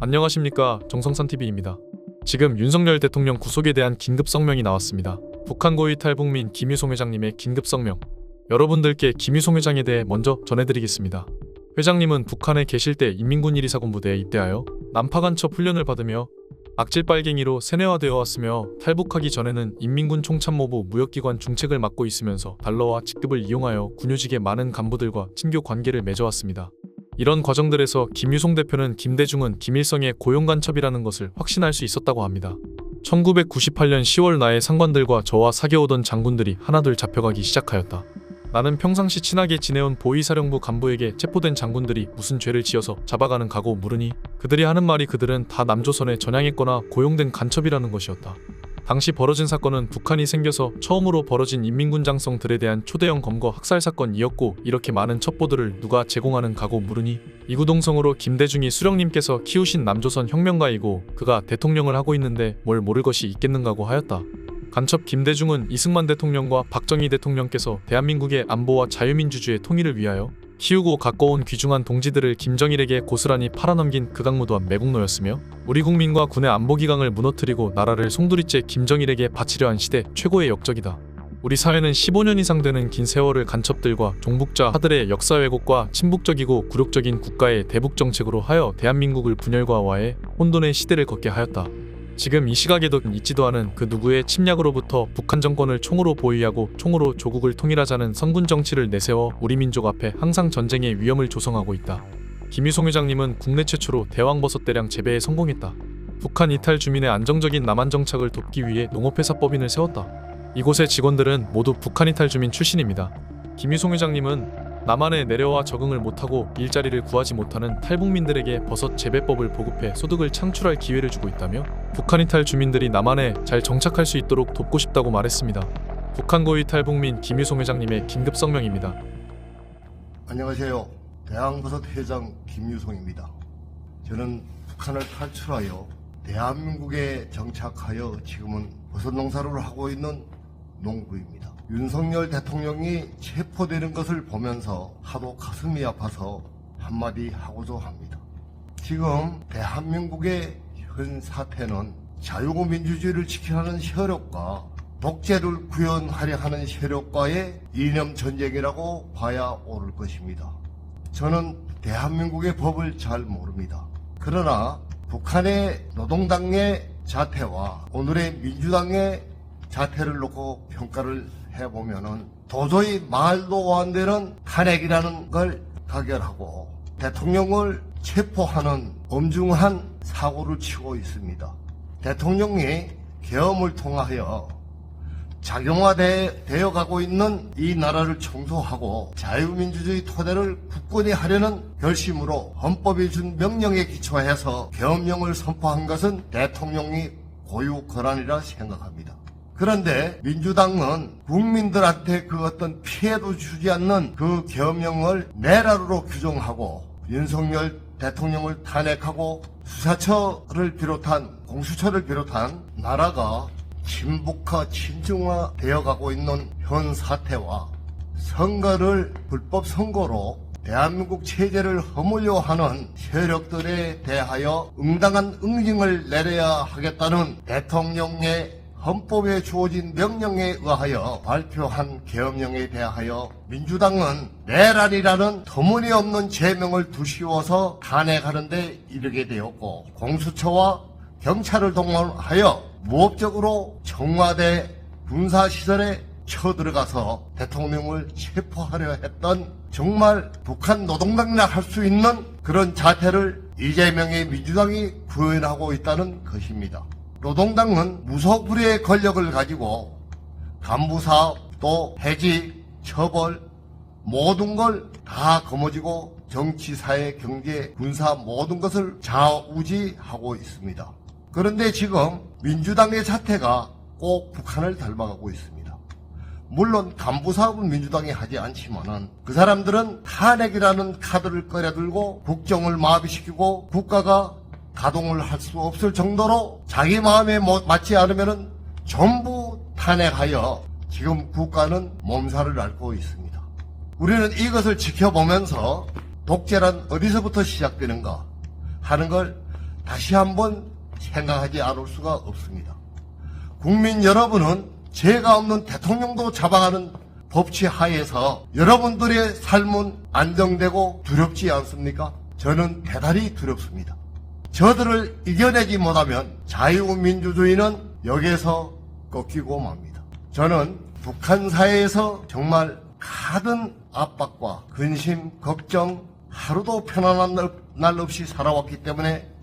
안녕하십니까, 정성산TV입니다. 지금 윤석열 대통령 구속에 대한 긴급 성명이 나왔습니다. 북한 고위 탈북민 김유송 회장님의 긴급 성명. 여러분들께 김유송 회장에 대해 먼저 전해드리겠습니다. 회장님은 북한에 계실 때 인민군 124군 부대에 입대하여 난파간첩 훈련을 받으며 악질 빨갱이로 세뇌화되어 왔으며 탈북하기 전에는 인민군 총참모부 무역기관 중책을 맡고 있으면서 달러와 직급을 이용하여 군요직의 많은 간부들과 친교 관계를 맺어왔습니다. 이런 과정들에서 김유송 대표는 김대중은 김일성의 고용간첩이라는 것을 확신할 수 있었다고 합니다. 1998년 10월 나의 상관들과 저와 사귀어오던 장군들이 하나둘 잡혀가기 시작하였다. 나는 평상시 친하게 지내온 보위사령부 간부에게 체포된 장군들이 무슨 죄를 지어서 잡아가는 가고 물으니 그들이 하는 말이 그들은 다 남조선에 전향했거나 고용된 간첩이라는 것이었다. 당시 벌어진 사건은 북한이 생겨서 처음으로 벌어진 인민군 장성들에 대한 초대형 검거 학살 사건이었고, 이렇게 많은 첩보들을 누가 제공하는 가고 물으니 이구동성으로 김대중이 수령님께서 키우신 남조선 혁명가이고 그가 대통령을 하고 있는데 뭘 모를 것이 있겠는가고 하였다. 간첩 김대중은 이승만 대통령과 박정희 대통령께서 대한민국의 안보와 자유민주주의 통일을 위하여 키우고 가꿔온 귀중한 동지들을 김정일에게 고스란히 팔아넘긴 극악무도한 매국노였으며, 우리 국민과 군의 안보기강을 무너뜨리고 나라를 송두리째 김정일에게 바치려 한 시대 최고의 역적이다. 우리 사회는 15년 이상 되는 긴 세월을 간첩들과 종북자 하들의 역사 왜곡과 친북적이고 굴욕적인 국가의 대북 정책으로 하여 대한민국을 분열과 와해 혼돈의 시대를 걷게 하였다. 지금 이 시각에도 잊지도 않은 그 누구의 침략으로부터 북한 정권을 총으로 보위하고 총으로 조국을 통일하자는 선군 정치를 내세워 우리 민족 앞에 항상 전쟁의 위험을 조성하고 있다. 김유송 회장님은 국내 최초로 대왕버섯 대량 재배에 성공했다. 북한 이탈 주민의 안정적인 남한 정착을 돕기 위해 농업회사법인을 세웠다. 이곳의 직원들은 모두 북한 이탈 주민 출신입니다. 김유송 회장님은 남한에 내려와 적응을 못하고 일자리를 구하지 못하는 탈북민들에게 버섯 재배법을 보급해 소득을 창출할 기회를 주고 있다며 북한 이탈 주민들이 남한에 잘 정착할 수 있도록 돕고 싶다고 말했습니다. 북한 고위 탈북민 김유송 회장님의 긴급 성명입니다. 안녕하세요. 대왕버섯 회장 김유송입니다. 저는 북한을 탈출하여 대한민국에 정착하여 지금은 버섯 농사를 하고 있는 농부입니다. 윤석열 대통령이 체포되는 것을 보면서 하도 가슴이 아파서 한마디 하고자 합니다. 지금 대한민국의 현 사태는 자유고 민주주의를 지키려는 세력과 독재를 구현하려 하는 세력과의 이념 전쟁이라고 봐야 옳을 것입니다. 저는 대한민국의 법을 잘 모릅니다. 그러나 북한의 노동당의 자태와 오늘의 민주당의 자태를 놓고 평가를 해보면은 도저히 말도 안 되는 탄핵이라는 걸 가결하고 대통령을 체포하는 엄중한 사고를 치고 있습니다. 대통령이 계엄을 통하여 작용화되어 가고 있는 이 나라를 청소하고 자유민주주의 토대를 굳건히 하려는 결심으로 헌법이 준 명령에 기초해서 계엄령을 선포한 것은 대통령이 고유 권한이라 생각합니다. 그런데 민주당은 국민들한테 그 어떤 피해도 주지 않는 그 계엄령을 내라로 규정하고 윤석열 대통령을 탄핵하고 수사처를 비롯한 공수처를 비롯한 나라가 친북화 친중화 되어가고 있는 현 사태와 선거를 불법 선거로 대한민국 체제를 허물려 하는 세력들에 대하여 응당한 응징을 내려야 하겠다는 대통령의 헌법에 주어진 명령에 의하여 발표한 계엄령에 대하여 민주당은 내란이라는 터무니없는 제명을 두시워서 탄핵하는 데 이르게 되었고, 공수처와 경찰을 동원하여 무법적으로 청와대 군사시설에 쳐들어가서 대통령을 체포하려 했던 정말 북한 노동당이나 할 수 있는 그런 자태를 이재명의 민주당이 구현하고 있다는 것입니다. 노동당은 무소불위의 권력을 가지고 간부사업 또 해직, 처벌 모든 걸 다 거머쥐고 정치, 사회, 경제, 군사 모든 것을 좌우지하고 있습니다. 그런데 지금 민주당의 자태가 꼭 북한을 닮아가고 있습니다. 물론 간부사업은 민주당이 하지 않지만은 그 사람들은 탄핵이라는 카드를 꺼내들고 국정을 마비시키고 국가가 가동을 할 수 없을 정도로 자기 마음에 맞지 않으면 전부 탄핵하여 지금 국가는 몸살을 앓고 있습니다. 우리는 이것을 지켜보면서 독재란 어디서부터 시작되는가 하는 걸 다시 한번 생각하지 않을 수가 없습니다. 국민 여러분은 죄가 없는 대통령도 잡아가는 법치 하에서 여러분들의 삶은 안정되고 두렵지 않습니까? 저는 대단히 두렵습니다. 저들을 이겨내지 못하면 자유민주주의는 여기에서 꺾이고 맙니다. 저는 북한 사회에서 정말 가든 압박과 근심, 걱정, 하루도 편안한 날 없이 살아왔기 때문에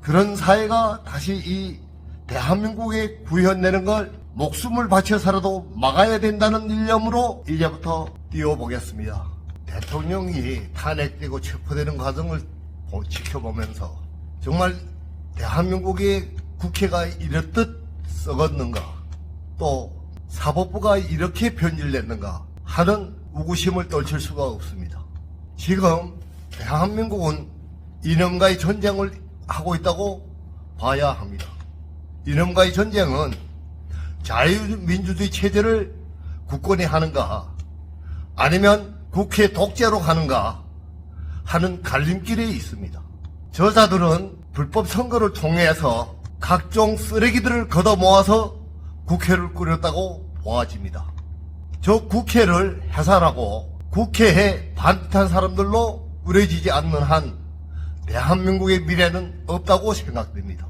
그런 사회가 다시 이 대한민국에 구현되는 걸 목숨을 바쳐서라도 막아야 된다는 일념으로 이제부터 뛰어보겠습니다. 대통령이 탄핵되고 체포되는 과정을 지켜보면서 정말 대한민국의 국회가 이렇듯 썩었는가, 또 사법부가 이렇게 변질됐는가 하는 우구심을 떨칠 수가 없습니다. 지금 대한민국은 이념과의 전쟁을 하고 있다고 봐야 합니다. 이념과의 전쟁은 자유민주주의 체제를 굳건히 하는가 아니면 국회 독재로 가는가 하는 갈림길에 있습니다. 저자들은 불법 선거를 통해서 각종 쓰레기들을 걷어 모아서 국회를 꾸렸다고 보아집니다. 저 국회를 해산하고 국회에 반듯한 사람들로 꾸려지지 않는 한 대한민국의 미래는 없다고 생각됩니다.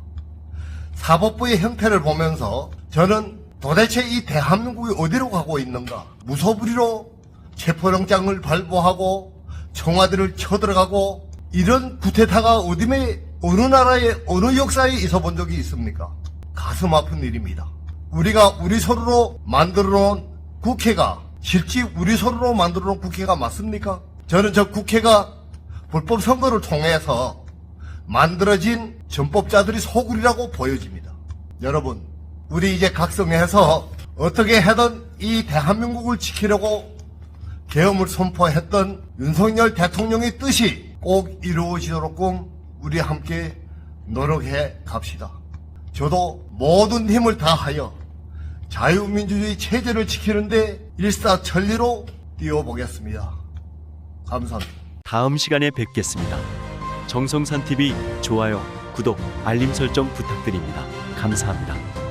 사법부의 형태를 보면서 저는 도대체 이 대한민국이 어디로 가고 있는가? 무소불위로 체포영장을 발부하고 청와대를 쳐들어가고 이런 쿠데타가 어느 나라에 어느 역사에 있어 본 적이 있습니까? 가슴 아픈 일입니다. 우리가 우리 손으로 만들어 놓은 국회가 실제 우리 손으로 만들어 놓은 국회가 맞습니까? 저는 저 국회가 불법 선거를 통해서 만들어진 전법자들이 소굴이라고 보여집니다. 여러분, 우리 이제 각성해서 어떻게 하든 이 대한민국을 지키려고 계엄을 선포했던 윤석열 대통령의 뜻이 꼭 이루어지도록 우리 함께 노력해 갑시다. 저도 모든 힘을 다하여 자유민주주의 체제를 지키는데 일사천리로 뛰어보겠습니다. 감사합니다. 다음 시간에 뵙겠습니다. 정성산 TV 좋아요, 구독, 알림 설정 부탁드립니다. 감사합니다.